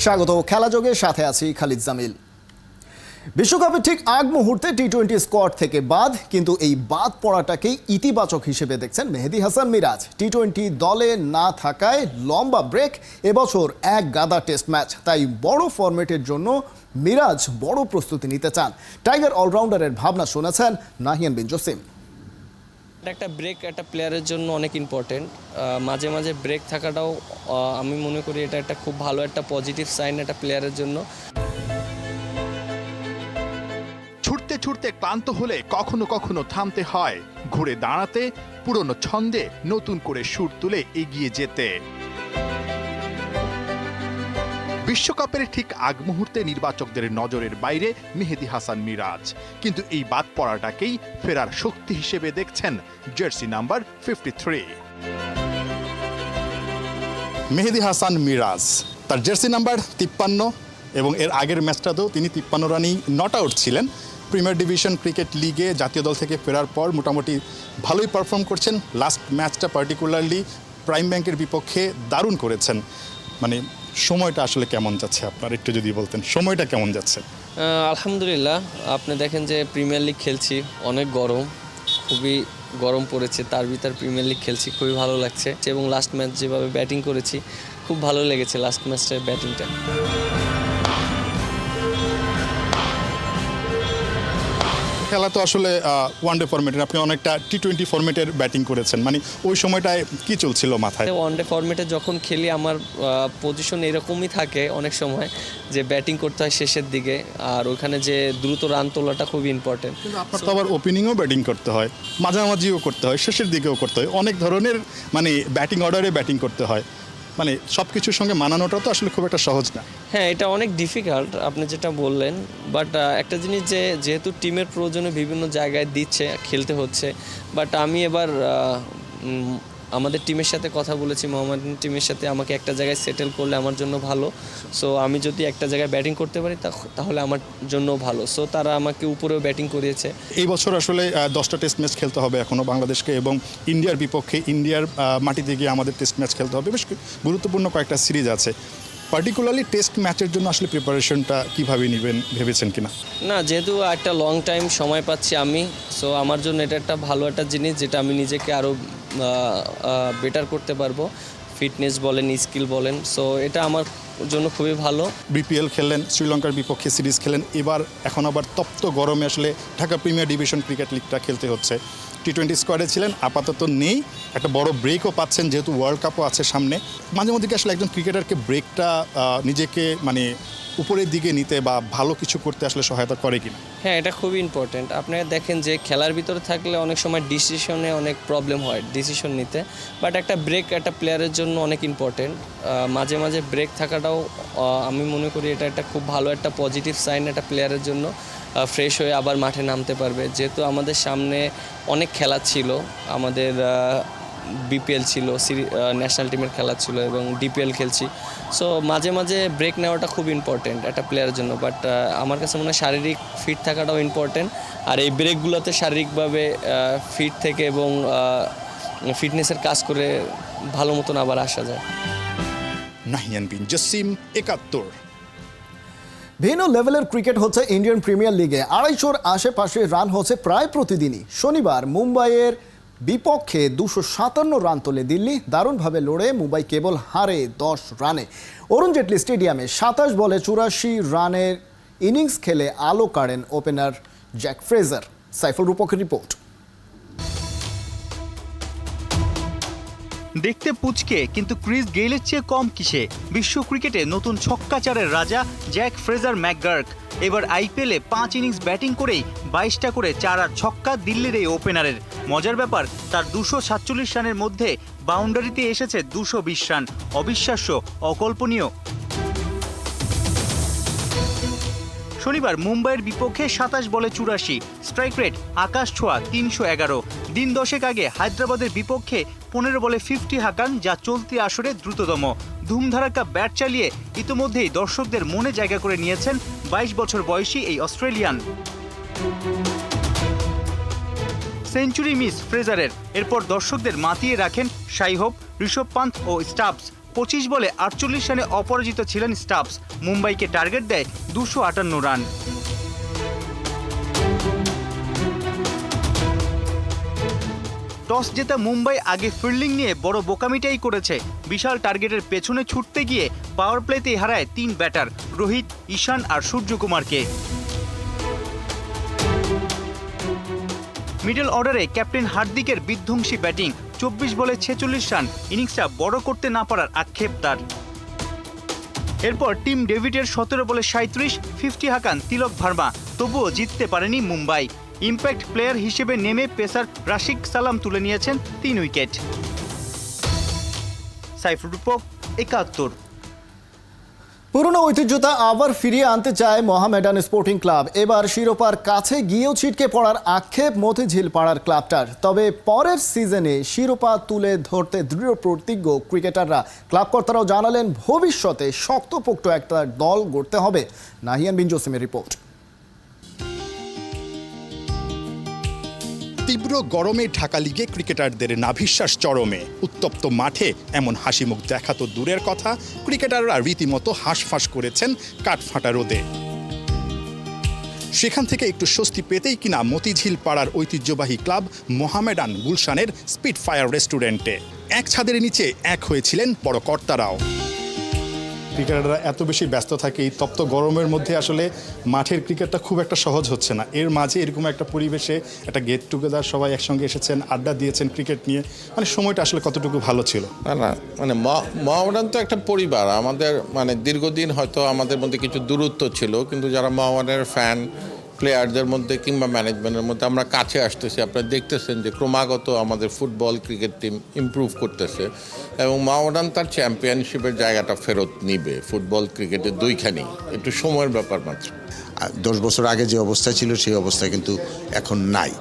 স্বাগত খেলাযোগে, সাথে আছি খালিদ জামিল। বিশ্বকাপের ঠিক আগ মুহূর্তে টি-20 স্কোয়াড থেকে বাদ, কিন্তু এই বাদ পড়াটাকেই ইতিবাচক হিসেবে দেখছেন মেহেদী হাসান মিরাজ। টি-20 দলে না থাকায় লম্বা ব্রেক, এবছর এক গাদা টেস্ট ম্যাচ, তাই বড় ফরম্যাটের জন্য মিরাজ বড় প্রস্তুতি নিতে চান। টাইগার অলরাউন্ডারের ভাবনা শুনেছেন নাহিয়ান বিন জসিম। একটা ব্রেক একটা প্লেয়ারের জন্য অনেক ইম্পর্টেন্ট। মাঝে মাঝে ব্রেক থাকাটাও আমি মনে করি এটা একটা খুব ভালো একটা পজিটিভ সাইন একটা প্লেয়ারের জন্য। ছুটতে ছুটতে ক্লান্ত হলে কখনো কখনো থামতে হয়, ঘুরে দাঁড়াতে, পুরনো ছন্দে নতুন করে সুর তুলে এগিয়ে যেতে। বিশ্বকাপের ঠিক আগ মুহূর্তে নির্বাচকদের নজরের বাইরে মেহেদী হাসান মিরাজ, কিন্তু এই বাদ পড়াটাকেই ফেরার শক্তি হিসেবে দেখছেন জার্সি নাম্বার 53। মেহেদী হাসান মিরাজ তার জার্সি নাম্বার 53 এবং এর আগের ম্যাচটাতেও তিনি 53 রানেই নট আউট ছিলেন। প্রিমিয়ার ডিভিশন ক্রিকেট লিগে জাতীয় দল থেকে ফেরার পর মোটামুটি ভালোই পারফর্ম করছেন। লাস্ট ম্যাচটা পার্টিকুলারলি প্রাইম ব্যাংকের বিপক্ষে দারুণ করেছেন। মানে সময়টা আসলে কেমন যাচ্ছে আপনার, একটু যদি বলতেন সময়টা কেমন যাচ্ছে? আলহামদুলিল্লাহ, আপনি দেখেন যে প্রিমিয়ার লিগ খেলছি, অনেক গরম, খুবই গরম পড়েছে, তার ভিতর প্রিমিয়ার লিগ খেলছি, খুবই ভালো লাগছে। এবং লাস্ট ম্যাচ যেভাবে ব্যাটিং করেছি খুব ভালো লেগেছে লাস্ট ম্যাচটার ব্যাটিংটা। খেলা তো আসলে ওয়ানডে ফরম্যাটের, আপনি অনেকটা টি-20 ফরম্যাটের ব্যাটিং করেছেন, মানে ওই সময়টায় কি চলছিল মাথায়? ওয়ানডে ফরম্যাটে যখন খেলি আমার পজিশন এরকমই থাকে অনেক সময়, যে ব্যাটিং করতে হয় শেষের দিকে, আর ওখানে যে দ্রুত রান তোলাটা খুবই ইম্পর্টেন্ট। আপনার তো আবার ওপেনিংও ব্যাটিং করতে হয়, মাঝামাঝিও করতে হয়, শেষের দিকেও করতে হয়, অনেক ধরনের মানে ব্যাটিং অর্ডারে ব্যাটিং করতে হয়, মানে সব কিছুর সঙ্গে মানানোটা তো আসলে খুব একটা সহজ না। হ্যাঁ, এটা অনেক ডিফিকাল্ট আপনি যেটা বললেন, বাট একটা জিনিস যেহেতু টিমের প্রয়োজনে বিভিন্ন জায়গায় দিচ্ছে, খেলতে হচ্ছে। বাট আমি এবার আমাদের টিমের সাথে কথা বলেছি, মোহামেডান টিমের সাথে, আমাকে একটা জায়গায় সেটেল করলে আমার জন্য ভালো। সো আমি যদি একটা জায়গায় ব্যাটিং করতে পারি তাহলে আমার জন্য ভালো। সো তারা আমাকে উপরেও ব্যাটিং করিয়েছে। এই বছর আসলে 10টা টেস্ট ম্যাচ খেলতে হবে এখনও বাংলাদেশকে, এবং ইন্ডিয়ার বিপক্ষে ইন্ডিয়ার মাটিতে গিয়ে আমাদের টেস্ট ম্যাচ খেলতে হবে। বেশ গুরুত্বপূর্ণ কয়েকটা সিরিজ আছে। পার্টিকুলারলি টেস্ট ম্যাচের জন্য আসলে প্রিপারেশনটা কীভাবে নেবেন ভেবেছেন কিনা? না, যেহেতু একটা লং টাইম সময় পাচ্ছি আমি, সো আমার জন্য এটা একটা ভালো একটা জিনিস, যেটা আমি নিজেকে আরও বেটার করতে পারবো। ফিটনেস বলেন, স্কিল বলেন, সো এটা আমার জন্য খুবই ভালো। বিপিএল খেললেন, শ্রীলঙ্কার বিপক্ষে সিরিজ খেলেন, এবার এখন আবার তপ্ত গরমে আসলে ঢাকা প্রিমিয়ার ডিভিশন ক্রিকেট লিগটা খেলতে হচ্ছে। টি-20 স্কোয়াডে ছিলেন, আপাতত নেই, একটা বড় ব্রেকও পাচ্ছেন যেহেতু ওয়ার্ল্ড কাপও আছে সামনে। মাঝে মধ্যে আসলে একজন ক্রিকেটারকে ব্রেকটা নিজেকে মানে উপরের দিকে নিতে বা ভালো কিছু করতে আসলে সহায়তা করে কিনা? হ্যাঁ, এটা খুবই ইম্পর্টেন্ট। আপনারা দেখেন যে খেলার ভিতরে থাকলে অনেক সময় ডিসিশনে অনেক প্রবলেম হয় ডিসিশন নিতে, বাট একটা ব্রেক একটা প্লেয়ারের জন্য অনেক ইম্পর্টেন্ট। মাঝে মাঝে ব্রেক থাকাটাও আমি মনে করি এটা একটা খুব ভালো একটা পজিটিভ সাইন একটা প্লেয়ারের জন্য। ফ্রেশ হয়ে আবার মাঠে নামতে পারবে, যেহেতু আমাদের সামনে অনেক খেলা ছিল, আমাদের বিপিএল ছিল, ন্যাশনাল টিমের খেলা ছিল এবং ডিপিএল খেলছি। সো মাঝে মাঝে ব্রেক নেওয়াটা খুব ইম্পর্টেন্ট একটা প্লেয়ারের জন্য। বাট আমার কাছে মনে হয় শারীরিক ফিট থাকাটাও ইম্পর্টেন্ট, আর এই ব্রেকগুলোতে শারীরিকভাবে ফিট থেকে এবং ফিটনেসের কাজ করে ভালো মতন আবার আসা যায়। নাহিয়ান বিন জসিম, 71। ভিন্ন লেভেলের ক্রিকেট হচ্ছে ইন্ডিয়ান প্রিমিয়ার লিগে। 250-র আশেপাশে রান হচ্ছে প্রায় প্রতিদিনই। শনিবার মুম্বাইয়ের বিপক্ষে 257 রান তোলে দিল্লি। দারুণভাবে লড়ে মুম্বাই কেবল হারে 10 রানে। অরুণ জেটলি স্টেডিয়ামে 27 বলে 84 রানের ইনিংস খেলে আলো কাড়েন ওপেনার জ্যাক ফ্রেজার। সাইফুল রূপকের রিপোর্ট। দেখতে পুচকে, কিন্তু ক্রিস গেইলের চেয়ে কম কিসে। বিশ্ব ক্রিকেটে নতুন ছক্কাচারের রাজা জ্যাক ফ্রেজার ম্যাকগার্ক এবার আইপিএলে 5 ইনিংস ব্যাটিং করেই 22টা করে 4 আর ছক্কা দিল্লির এই ওপেনারের। মজার ব্যাপার, তার 247 রানের মধ্যে বাউন্ডারিতে এসেছে 220 রান। অবিশ্বাস্য, অকল্পনীয়। শনিবার মুম্বাইয়ের বিপক্ষে 27 বলে 84, স্ট্রাইক রেট আকাশ ছোঁয়া 311। দিন 10 আগে হায়দ্রাবাদের বিপক্ষে 15 বলে 50 হাঁকান, যা চলতি আসরে দ্রুততম। ধুমধারাক্কা ব্যাট চালিয়ে ইতোমধ্যেই দর্শকদের মনে জায়গা করে নিয়েছেন 22 বছর বয়সী এই অস্ট্রেলিয়ান। সেঞ্চুরি মিস ফ্রেজারের, এরপর দর্শকদের মাতিয়ে রাখেন শাই হোপ, ঋষভ পান্থ ও স্টাবস। 25 বলে 48 রানে অপরাজিত ছিলেন স্টাবস। মুম্বাইকে টার্গেট দেয় 258 রান। টস জেতা মুম্বাই আগে ফিল্ডিং নিয়ে বড় বোকামিটাই করেছে। বিশাল টার্গেটের পেছনে ছুটতে গিয়ে পাওয়ার প্লেতেই হারায় 3 ব্যাটার রোহিত, ঈশান আর সূর্যকুমারকে। মিডল অর্ডারে ক্যাপ্টেন হার্দিকের বিধ্বংসী ব্যাটিং, 24 বলে 46 রান, ইনিংসটা বড় করতে না পারার আক্ষেপ তার। এরপর টিম ডেভিডের 17 বলে 37, 50 হাঁকান তিলক ভার্মা, তবুও জিততে পারেনি মুম্বাই। ইম্প্যাক্ট প্লেয়ার হিসেবে নেমে পেসার রাশিক সালাম তুলে নিয়েছেন 3 উইকেট। সাইফুর রূপক, 71। পুরনো ঐতিহ্যতা আবার ফিরিয়ে আনতে চায় মোহামেডান স্পোর্টিং ক্লাব। এবার শিরোপার কাছে গিয়েও ছিটকে পড়ার আক্ষেপ মতিঝিল পাড়ার ক্লাবটার। তবে পরের সিজনে শিরোপা তুলে ধরতে দৃঢ় প্রতিজ্ঞ ক্রিকেটাররা। ক্লাব কর্তারাও জানালেন ভবিষ্যতে শক্তপোক্ত একটা দল গড়তে হবে। নাহিয়ান বিন জসিমের রিপোর্ট। তীব্র গরমে ঢাকা লিগে ক্রিকেটারদের নাভিশ্বাস চরমে। উত্তপ্ত মাঠে এমন হাসিমুখ দেখা তো দূরের কথা, ক্রিকেটাররা রীতিমতো হাঁসফাঁস করেছেন কাঠফাটা রোদে। সেখান থেকে একটু স্বস্তি পেতেই কিনা মতিঝিল পাড়ার ঐতিহ্যবাহী ক্লাব মোহামেডান গুলশানের স্পিড ফায়ার রেস্টুরেন্টে এক ছাদের নিচে এক হয়েছিলেন বড় কর্তারাও। ক্রিকেটাররা এত বেশি ব্যস্ত থাকে এই তপ্ত গরমের মধ্যে, আসলে মাঠের ক্রিকেটটা খুব একটা সহজ হচ্ছে না। এর মাঝে এরকম একটা পরিবেশে একটা গেট টুগেদার, সবাই একসঙ্গে এসেছেন, আড্ডা দিয়েছেন ক্রিকেট নিয়ে, মানে সময়টা আসলে কতটুকু ভালো ছিল? না মানে মোহামেডান তো একটা পরিবার আমাদের, মানে দীর্ঘদিন হয়তো আমাদের মধ্যে কিছু দূরত্ব ছিল, কিন্তু যারা মোহামেডানের ফ্যান প্লেয়ারদের মধ্যে কিংবা ম্যানেজমেন্টের মধ্যে আমরা কাছে আসতেছি। আপনারা দেখতেছেন যে ক্রমাগত আমাদের ফুটবল ক্রিকেট টিম ইমপ্রুভ করতেছে এবং মোহামেডান তার চ্যাম্পিয়নশিপের জায়গাটা ফেরত নিবে। ফুটবল ক্রিকেটের দুইখানি, একটু সময়ের ব্যাপার মাত্র। 10 বছর আগে যে অবস্থা ছিল সেই অবস্থা কিন্তু এখন নাই।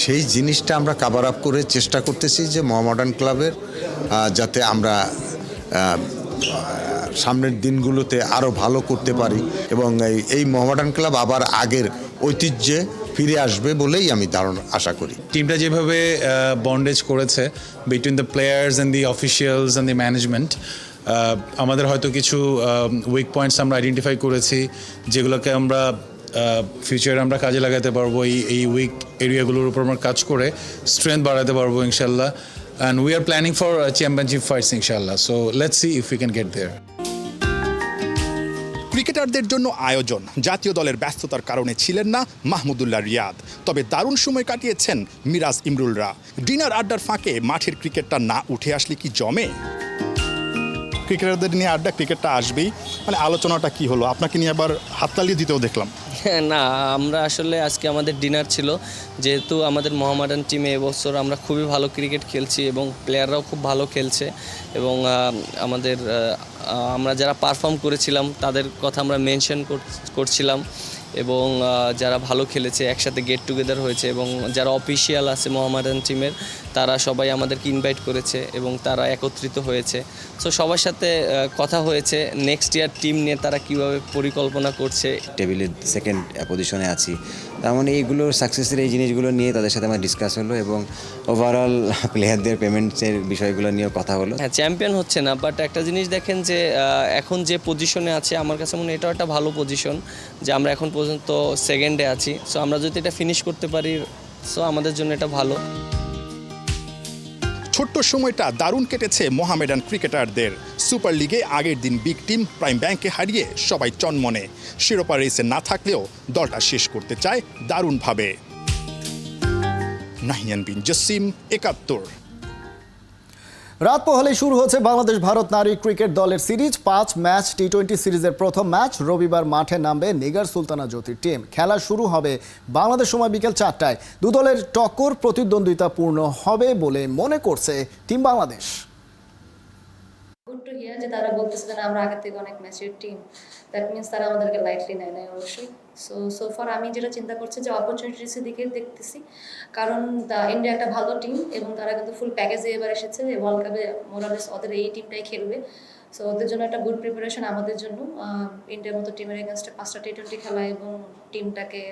সেই জিনিসটা আমরা কাভার আপ করে চেষ্টা করতেছি যে মোহামেডান ক্লাবের যাতে আমরা সামনের দিনগুলোতে আরও ভালো করতে পারি এবং এই মোহামেডান ক্লাব আবার আগের ঐতিহ্যে ফিরে আসবে বলেই আমি আশা করি। টিমটা যেভাবে বন্ডেজ করেছে between the players and the officials and the management, আমাদের হয়তো কিছু উইক পয়েন্টস আমরা আইডেন্টিফাই করেছি যেগুলোকে আমরা ফিউচারে আমরা কাজে লাগাতে পারবো। এই উইক এরিয়াগুলোর উপর আমরা কাজ করে স্ট্রেংথ বাড়াতে পারবো ইনশাল্লাহ। And we are planning for championship fights ইনশাল্লাহ। So let's see if we can get there. ক্রিকেটারদের জন্য আয়োজন, জাতীয় দলের ব্যস্ততার কারণে ছিলেন না মাহমুদুল্লাহ রিয়াদ, তবে দারুণ সময় কাটিয়েছেন মিরাজ ইমরুলরা। ডিনার আড্ডার ফাঁকে মাঠের ক্রিকেটটা না উঠে আসলে কি জমে? ক্রিকেটারদের নিয়ে আড্ডা, ক্রিকেটটা আসবেই, মানে আলোচনাটা কি হলো? আপনাকে নিয়ে আবার হাততালি দিতেও দেখলাম। না, আমরা আসলে আজকে আমাদের ডিনার ছিল, যেহেতু আমাদের মোহামেডান টিমে এবছর আমরা খুবই ভালো ক্রিকেট খেলছি এবং প্লেয়াররাও খুব ভালো খেলছে এবং আমরা যারা পারফর্ম করেছিলাম তাদের কথা আমরা মেনশন করছিলাম এবং যারা ভালো খেলেছে একসাথে গেট টুগেদার হয়েছে এবং যারা অফিসিয়াল আছে মোহামেডান টিমের তারা সবাই আমাদেরকে ইনভাইট করেছে এবং তারা একত্রিত হয়েছে। সো সবার সাথে কথা হয়েছে নেক্সট ইয়ার টিম নিয়ে তারা কিভাবে পরিকল্পনা করছে। টেবিলের সেকেন্ড পজিশনে আছি, তার মানে এইগুলো সাকসেসের এই জিনিসগুলো নিয়ে তাদের সাথে আমার ডিসকাস হলো এবং ওভারঅল প্লেয়ারদের পেমেন্টসের বিষয়গুলো নিয়েও কথা হলো। হ্যাঁ, চ্যাম্পিয়ন হচ্ছে না, বাট একটা জিনিস দেখেন যে এখন যে পজিশনে আছে আমার কাছে মনে হয় এটাও একটা ভালো পজিশন যে আমরা এখন পর্যন্ত সেকেন্ডে আছি। সো আমরা যদি এটা ফিনিশ করতে পারি সো আমাদের জন্য এটা ভালো। ছোট্ট সময়টা দারুণ কেটেছে মোহামেডান ক্রিকেটারদের। সুপার লিগে আগের দিন বিগ টিম প্রাইম ব্যাংকে হারিয়ে সবাই চনমনে। শিরোপা রেসে না থাকলেও দলটা শেষ করতে চায় দারুণভাবে। নাহিয়ান বিন জসিম, 71। রাত পোহালে শুরু হচ্ছে বাংলাদেশ ভারত নারী ক্রিকেট দলের সিরিজ। 5 ম্যাচ টি-20 সিরিজের প্রথম ম্যাচ রবিবার মাঠে নামবে নিগার সুলতানা জ্যোতির টিম। খেলা শুরু হবে বাংলাদেশ সময় বিকেল 4টায়। দু দলের টক্কর প্রতিদ্বন্দ্বিতাপূর্ণ হবে বলে মনে করছে team Bangladesh. Good to hear যে তারা বলতেছিলেন আমরা আগে থেকে অনেক ম্যাচের টিম, দ্যাট মিনস তারা আমাদেরকে লাইটলি নেয় নাই অবশ্যই। সো ফার আমি যেটা চিন্তা করছি যে অপরচুনিটিসের দিকে দেখতেছি, কারণ ইন্ডিয়া একটা ভালো টিম এবং তারা কিন্তু ফুল প্যাকেজে এবার এসেছে। ওয়ার্ল্ড কাপে মোরালেস ওদের এই টিমটাই খেলবে, সো ওদের জন্য একটা গুড প্রিপারেশন আমাদের জন্য। ইন্ডিয়ার মতো টিমের এগেনস্টে 5টা টি-20 খেলা এবং টিমটাকে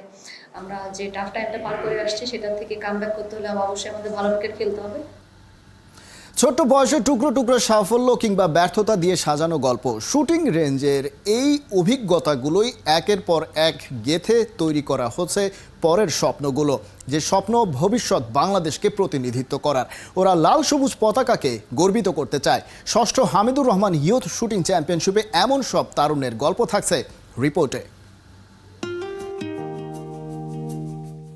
আমরা যে টাফ টাইমটা পার করে আসছি সেটার থেকে কাম ব্যাক করতে হলে অবশ্যই আমাদের ভালো ক্রিকেট খেলতে হবে। ছোট্ট বয়সে টুকরো টুকরো সাফল্য কিংবা ব্যর্থতা দিয়ে সাজানো গল্প, শুটিং রেঞ্জের এই অভিজ্ঞতাগুলোই একের পর এক গেথে তৈরি করা হচ্ছে পরের স্বপ্নগুলো, যে স্বপ্ন ভবিষ্যৎ বাংলাদেশকে প্রতিনিধিত্ব করার। ওরা লাল সবুজ পতাকাকে গর্বিত করতে চায়। ষষ্ঠ হামিদুর রহমান ইয়ুথ শুটিং চ্যাম্পিয়নশিপে এমন সব তারুণ্যের গল্প থাকছে রিপোর্টে।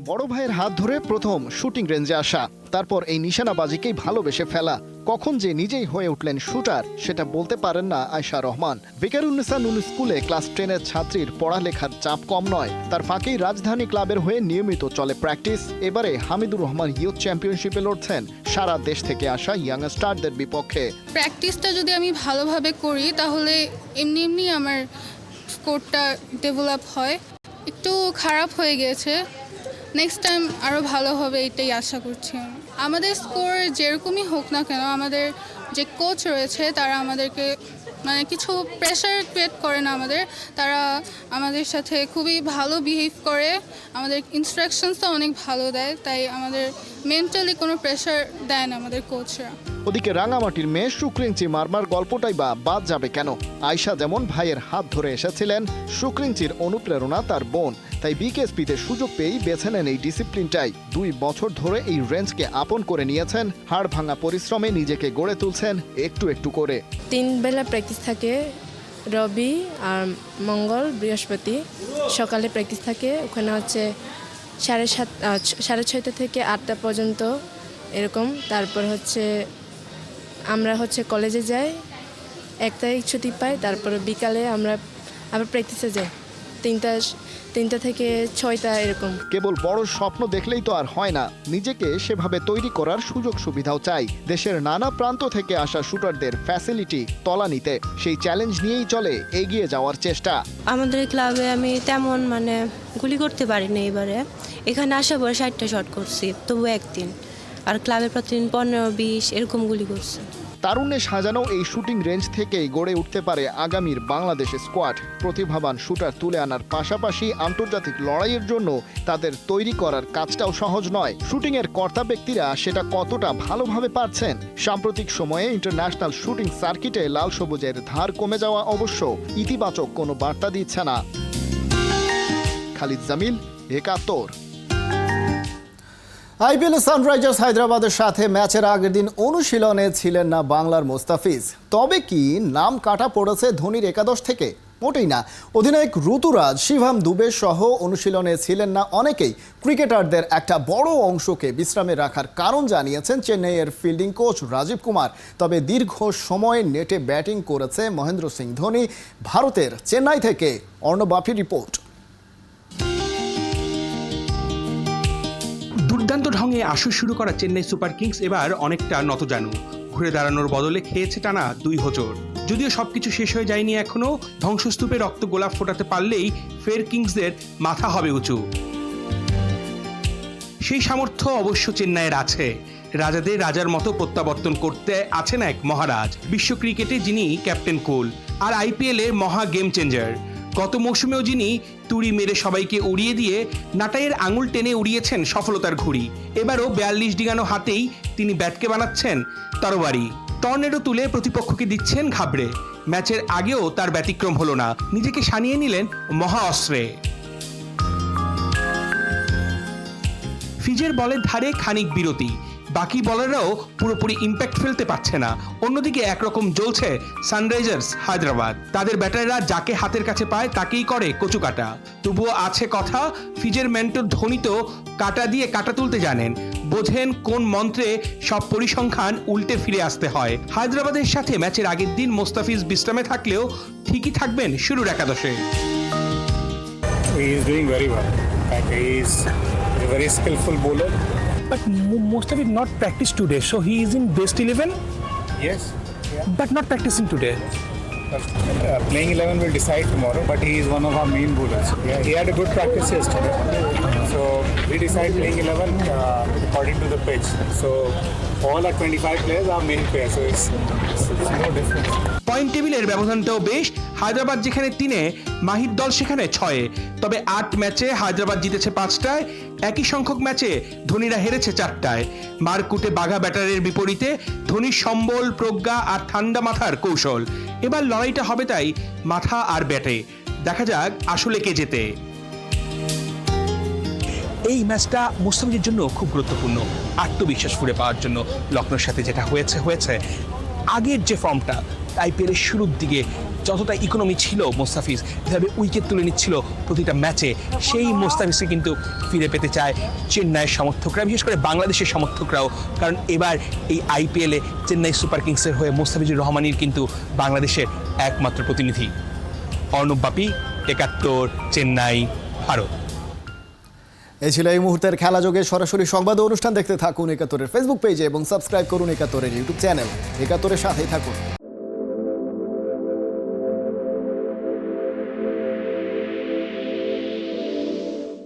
বড় ভাইয়ের হাত ধরে প্রথম শুটিং রেঞ্জে আসা, তারপর এই নিশানাবাজিকেই ভালোবেসে ফেলা। কখন যে নিজেই হয়ে উঠলেন শুটার সেটা বলতে পারেন না আয়শা রহমান। ভিকারুন্নিসা নুন স্কুলে ক্লাস 10-এর ছাত্রীর পড়ালেখার চাপ কম নয়, তার ফাঁকেই রাজধানী ক্লাবের হয়ে নিয়মিত চলে প্র্যাকটিস। এবারে হামিদুর রহমান ইয়ুথ চ্যাম্পিয়নশিপে লড়ছেন সারা দেশ থেকে আসা ইয়াংস্টারদের বিপক্ষে। প্র্যাকটিসটা যদি আমি ভালোভাবে করি তাহলে এমনি এমনি আমার স্কোরটা ডেভেলপ হয়। একটু খারাপ হয়ে গিয়েছে, নেক্সট টাইম আরও ভালো হবে এটাই আশা করছি। আমাদের স্কোর যেরকমই হোক না কেন, আমাদের যে কোচ রয়েছে তারা আমাদেরকে মানে কিছু প্রেশার ক্রিয়েট করে না আমাদের, তারা আমাদের সাথে খুবই ভালো বিহেভ করে, আমাদের ইনস্ট্রাকশনসও অনেক ভালো দেয়, তাই আমাদের মেন্টালি কোনো প্রেশার দেয় না আমাদের কোচরা। ওদিকে রাঙামাটির মেয়ে শুক্রিঞ্চি মারমার গল্পটাই বা বাদ যাবে কেন? আয়শা যেমন ভাইয়ের হাত ধরে এসেছিলেন, শুক্রিঞ্চির অনুপ্রেরণা তার বোন, তাই বিকেএসপিতে সুযোগ পেয়েই বেছে নেন এই ডিসিপ্লিনটাই। 2 বছর ধরে এই রেঞ্জকে আপন করে নিয়েছেন, হাড় ভাঙা পরিশ্রমে নিজেকে গড়ে তুলছেন একটু একটু করে। 3 বেলা প্র্যাকটিস থাকে, রবি আর মঙ্গল বৃহস্পতি সকালে প্র্যাকটিস থাকে। ওখানে হচ্ছে 6:30 থেকে 8টা পর্যন্ত এরকম। তারপর হচ্ছে আমরা হচ্ছে কলেজে যাই, 1 তারিখ ছুটি পাই, তারপর বিকালে আমরা আবার প্র্যাকটিসে যাই 3টা থেকে 6টা এরকম। কেবল বড় স্বপ্ন দেখলেই তো আর হয় না, নিজেকে সেভাবে তৈরি করার সুযোগ সুবিধাও চাই। দেশের নানা প্রান্ত থেকে আসা শুটারদের ফ্যাসিলিটি তলানিতে সেই চ্যালেঞ্জ নিয়েই চলে এগিয়ে যাওয়ার চেষ্টা। আমাদের ক্লাবে আমি তেমন গুলি করতে পারিনি এবারে। এখানে আসার পরে 60টা শট করছি, তবু একদিন। আর ক্লাবের প্রতিদিন 15-20 এরকম গুলি করছি। তারুণ্যে সাজানো এই শুটিং রেঞ্জ থেকেই গড়ে উঠতে পারে আগামীর বাংলাদেশ স্কোয়াড। প্রতিভাবান শুটার তুলে আনার পাশাপাশি আন্তর্জাতিক লড়াইয়ের জন্য তাদের তৈরি করার কাজটাও সহজ নয়। শুটিংয়ের কর্তা ব্যক্তিরা সেটা কতটা ভালোভাবে পারছেন? সাম্প্রতিক সময়ে ইন্টারন্যাশনাল শুটিং সার্কিটে লাল সবুজের ধার কমে যাওয়া অবশ্য ইতিবাচক কোনো বার্তা দিচ্ছে না। খালিদ জামিল, 71। আইপিএলে সানরাইজার্স হায়দ্রাবাদের সাথে ম্যাচের আগের দিন অনুশীলনে ছিলেন না বাংলার মোস্তাফিজ। তবে কি নাম কাটা পড়েছে ধোনির একাদশ থেকে? মোটেই না। অধিনায়ক ঋতুরাজ, শিভাম দুবে সহ অনুশীলনে ছিলেন না অনেকেই। ক্রিকেটারদের একটা বড় অংশকে বিশ্রামে রাখার কারণ জানিয়েছেন চেন্নাইয়ের ফিল্ডিং কোচ রাজীব কুমার। তবে দীর্ঘ সময় নেটে ব্যাটিং করেছে মহেন্দ্র সিং ধোনি। ভারতের চেন্নাই থেকে অর্ণব বাপির রিপোর্ট। দুর্দান্ত ঢঙে আসর শুরু করা চেন্নাই সুপার কিংস এবার অনেকটা নতজানু। ঘুরে দাঁড়ানোর বদলে খেয়েছে টানা 2 হোঁচট। যদিও সবকিছু শেষ হয়ে যায়নি এখনো, ধ্বংসস্তূপে রক্ত গোলাপ ফোটাতে পারলেই ফের কিংসদের মাথা হবে উঁচু। সেই সামর্থ্য অবশ্য চেন্নাইয়ের আছে। রাজাদের রাজার মতো প্রত্যাবর্তন করতে আছেন এক মহারাজ, বিশ্ব ক্রিকেটে যিনি ক্যাপ্টেন কুল, আর আইপিএলে মহা গেম চেঞ্জার। গত মৌসুমেও যিনি তুড়ি মেরে সবাইকে উড়িয়ে দিয়ে নাটাইয়ের আঙুল টেনে উড়িয়েছেন সফলতার ঘুড়ি, এবারও 42 ডিঙানো হাতেই তিনি ব্যাটকে বানাচ্ছেন তরবারি। টর্নেডো তুলে প্রতিপক্ষকে দিচ্ছেন ঘাবড়ে। ম্যাচের আগেও তার ব্যতিক্রম হলো না, নিজেকে সানিয়ে নিলেন মহা অস্ত্রে। ফিজের বলের ধারে খানিক বিরতি, বাকি বলাররাও পুরোপুরি ইম্প্যাক্ট ফেলতে পারছে না। অন্যদিকে একরকম জ্বলছে সানরাইজার্স হায়দ্রাবাদ। তাদের ব্যাটাররা যাকে হাতের কাছে পায় তাকেই করে কচু কাটা। তবুও আছে কথা, ফিজের মেন্টর ধোনি তো কাটা দিয়ে কাটা তুলতে জানেন, বোঝেন কোন মন্ত্রে সব পরিসংখ্যান উল্টে ফিরে আসতে হয়। হায়দ্রাবাদের সাথে ম্যাচের আগের দিন মোস্তাফিজ বিশ্রামে থাকলেও ঠিকই থাকবেন শুরুর একাদশে। Very skillful bowler. But most of it not practiced today, so he is in best 11? Yes. But not practicing today. Playing 11 will decide tomorrow, but he is one of our main bowlers. Yeah, he had a good practice yesterday. So we decide playing 11 according to the pitch. So all our 25 players are main players, so it's no difference. Point টেবিলের ব্যবধানটাও বেশ, হায়দ্রাবাদ যেখানে 3-এ, মাহির দল সেখানে 6-এ। তবে 8 ম্যাচে হায়দ্রাবাদ জিতেছে 5টায়, একই সংখ্যক ম্যাচে ধোনিরা হেরেছে 4টায়। মারকুটে বাঘা ব্যাটারের বিপরীতে ধোনির সম্বল, প্রজ্ঞা আর ঠান্ডা মাথার কৌশল। এবার লড়াইটা হবে তাই মাথা আর ব্যাটে। দেখা যাক আসলে কে জেতে। এই ম্যাচটা মুস্তাফিজের জন্য খুব গুরুত্বপূর্ণ, আত্মবিশ্বাস ফিরে পাওয়ার জন্য। লখনৌর সাথে যেটা হয়েছে আগের যে ফর্মটা আইপিএলের শুরুর দিকে যতটা ইকোনমি ছিল মুস্তাফিজ, যেভাবে উইকেট তুলে নিচ্ছিল প্রতিটা ম্যাচে, সেই মুস্তাফিজকে কিন্তু ফিরে পেতে চায় চেন্নাইয়ের সমর্থকরা, বিশেষ করে বাংলাদেশের সমর্থকরাও। কারণ এবার এই আইপিএলে চেন্নাই সুপার কিংসের হয়ে মুস্তাফিজুর রহমানের কিন্তু বাংলাদেশের একমাত্র প্রতিনিধি। অর্ণব বাপি, 71, চেন্নাই, ভারত। এই ছিল এই মুহূর্তের খেলা যোগে সরাসরি সংবাদ অনুষ্ঠান। দেখতে থাকুন 71-এর ফেসবুক পেজে এবং সাবস্ক্রাইব করুন 71-এর ইউটিউব চ্যানেল। 71-এর সাথেই থাকুন।